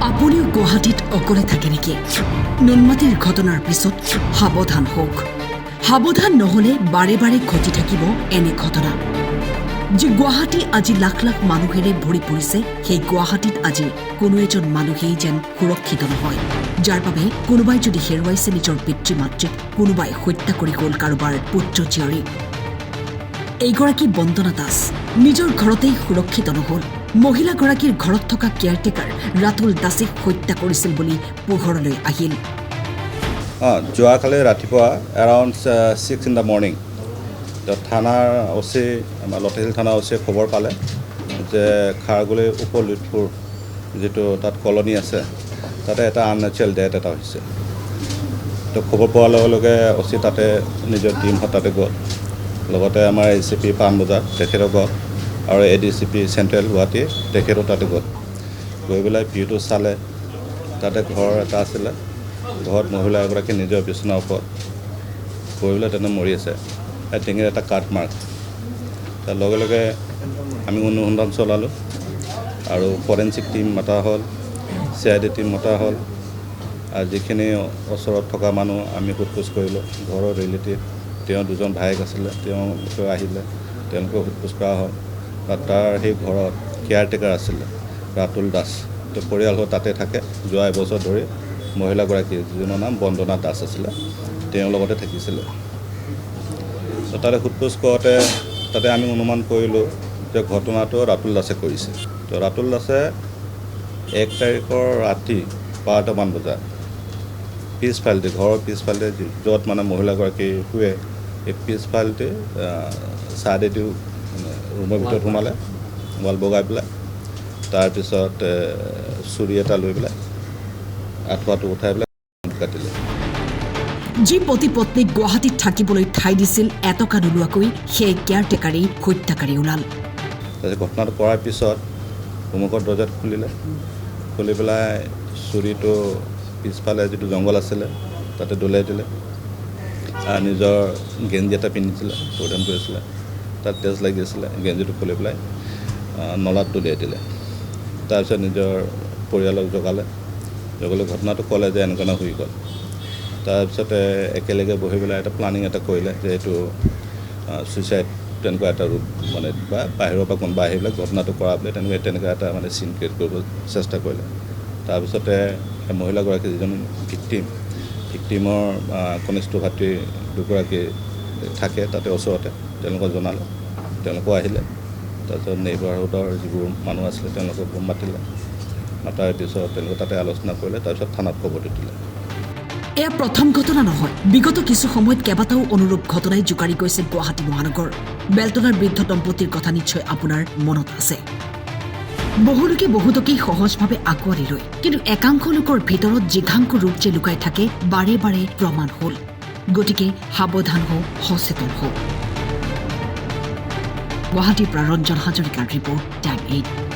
আপুনিও গুৱাহাটীত অকলে থাকে নেকি? নুনমাটিৰ ঘটনাৰ পিছত সাৱধান হওক। সাৱধান নহলে বাৰে বাৰে ঘটি থাকিব এনে ঘটনা। যে গুৱাহাটী আজি লাখ লাখ মানুহেৰে ভৰি পৰিছে, সেই গুৱাহাটীত আজি কোনো এজন মানুহেই যেন সুৰক্ষিত নহয়। যাৰ বাবে কোনোবাই যদি হেৰুৱাইছে নিজৰ পিতৃ মাতৃক, কোনোবাই হত্যা কৰি গ'ল কাৰোবাৰ পুত্ৰ জীয়ৰী। এইগৰাকী বন্দনা দাস নিজৰ ঘৰতেই সুৰক্ষিত নহল। মহিলাগৰাকীৰ ঘৰত থকা কেয়াৰটেকাৰ ৰাতুল দাসে হত্যা কৰিছিল বুলি পোহৰলৈ আহিল। যোৱাকালি ৰাতিপুৱা এৰাউণ্ড 6 in the morning থানাৰ অচি আমাৰ লতাশিল থানাৰ অচিয়ে খবৰ পালে যে খাৰগুলিৰ উপলুধপুৰ যিটো তাত কলনী আছে, তাতে এটা আননেচাৰেল ডেথ এটা হৈছে। তো খবৰ পোৱাৰ লগে লগে অচি তাতে নিজৰ টীমহঁত তাতে গ'ল, লগতে আমাৰ ACP পাণবজাৰ তেখেতো গ'ল আৰু ADCP চেণ্ট্ৰেল গুৱাহাটী তেখেতো তাতে গ'ল। গৈ পেলাই ভিউটো চালে, তাতে ঘৰ এটা আছিলে, ঘৰত মহিলা এগৰাকী নিজৰ বিচনাৰ ওপৰত গৈ পেলাই তেনে মৰি আছে, ডিঙিৰ এটা কাট মাৰ্ক। তাৰ লগে লগে আমি অনুসন্ধান চলালোঁ আৰু ফৰেঞ্চিক টীম মতা হ'ল, CID টীম মতা হ'ল, আৰু যিখিনি ওচৰত থকা মানুহ আমি সোধ-পোছ কৰিলোঁ। ঘৰৰ ৰিলেটিভ, তেওঁ দুজন ভায়েক আছিলে, তেওঁলোকে আহিলে, তেওঁলোকে সোধ-পোছ কৰা হ'ল। তাৰ সেই ঘৰত কেয়াৰটেকাৰ আছিলে ৰাতুল দাস, তো পৰিয়াল হৈ তাতে থাকে। যোৱা এবছৰ ধৰি মহিলাগৰাকী যিজনৰ নাম বন্দনা দাস আছিলে, তেওঁৰ লগতে থাকিছিলে। তো তাতে সোধ-পোছ কৰোঁতে তাতে আমি অনুমান কৰিলোঁ যে ঘটনাটো ৰাতুল দাসে কৰিছে। তো ৰাতুল দাসে 1 তাৰিখৰ ৰাতি 12টামান বজাত পিছফালেদি, ঘৰৰ পিছফালে য'ত মানে মহিলাগৰাকী শুৱে, এই পিছফালেদি ছাইডেদিও ৰুমৰ ভিতৰত সোমালে, ৱাল বগাই পেলাই, তাৰপিছত চুৰি এটা লৈ পেলাই আঁঠুৱাটো উঠাই পেলাই কাটিলে। যি পতি পত্নীক গুৱাহাটীত থাকিবলৈ ঠাই দিছিল, এটকা নোলোৱাকৈ সেই কেয়াৰটেকাৰেই হত্যাকাৰী ওলাল। তাৰপিছত ঘটনাটো কৰাৰ পিছত সন্মুখৰ দৰ্জাত খুলিলে, খুলি পেলাই চুৰিটো পিছফালে যিটো জংঘল আছিলে তাতে দলিয়াই দিলে। নিজৰ গেঞ্জি এটা পিন্ধিছিলে, পৰিধান কৰিছিলে, তাত তেজ লাগি আছিলে, গেঞ্জিটো খুলি পেলাই নলাত দলিয়াই দিলে। তাৰপিছত নিজৰ পৰিয়ালক জগালে, ঘটনাটো ক'লে যে এনেকুৱা হৈ গ'ল। তাৰপিছতে একেলগে বহি পেলাই এটা প্লানিং এটা কৰিলে যে এইটো ছুইচাইড তেনেকুৱা এটা ৰূপ মানে, বা বাহিৰৰ পৰা কোনোবা আহি পেলাই ঘটনাটো কৰা পেলাই তেনেকুৱা এটা মানে চিন ক্ৰিয়েট কৰিব চেষ্টা কৰিলে। তাৰপিছতে মহিলাগৰাকী যিজন ভিক্টিমৰ কনিষ্ঠ ভাতৃ দুগৰাকী থাকে তাতে ওচৰতে, তেওঁলোকক জনালে, তেওঁলোকো আহিলে। তাৰপিছত নেইবাৰহুডৰ যিবোৰ মানুহ আছিলে তেওঁলোকক মাতিলে, মাতাৰ পিছত তেওঁলোকে তাতে আলোচনা কৰিলে, তাৰপিছত থানাত খবৰ দিলে। এয়া প্ৰথম ঘটনা নহয়। বিগত কিছু সময়ত কেইবাটাও অনুৰূপ ঘটনাই জোকাৰি গৈছে গুৱাহাটী মহানগৰ। বেলতলাৰ বৃদ্ধ দম্পতিৰ কথা নিশ্চয় আপোনাৰ মনত আছে। বহুলোকে বহুতকেই সহজভাৱে আঁকোৱালি লয়, কিন্তু একাংশ লোকৰ ভিতৰত জিঘাংকু ৰূপ যে লুকাই থাকে বাৰে বাৰে প্ৰমাণ হ'ল। গতিকে সাৱধান হওক, সচেতন হওক। গুৱাহাটীৰ পৰা ৰঞ্জন হাজৰিকাৰ ৰিপৰ্ট, টাইম 8।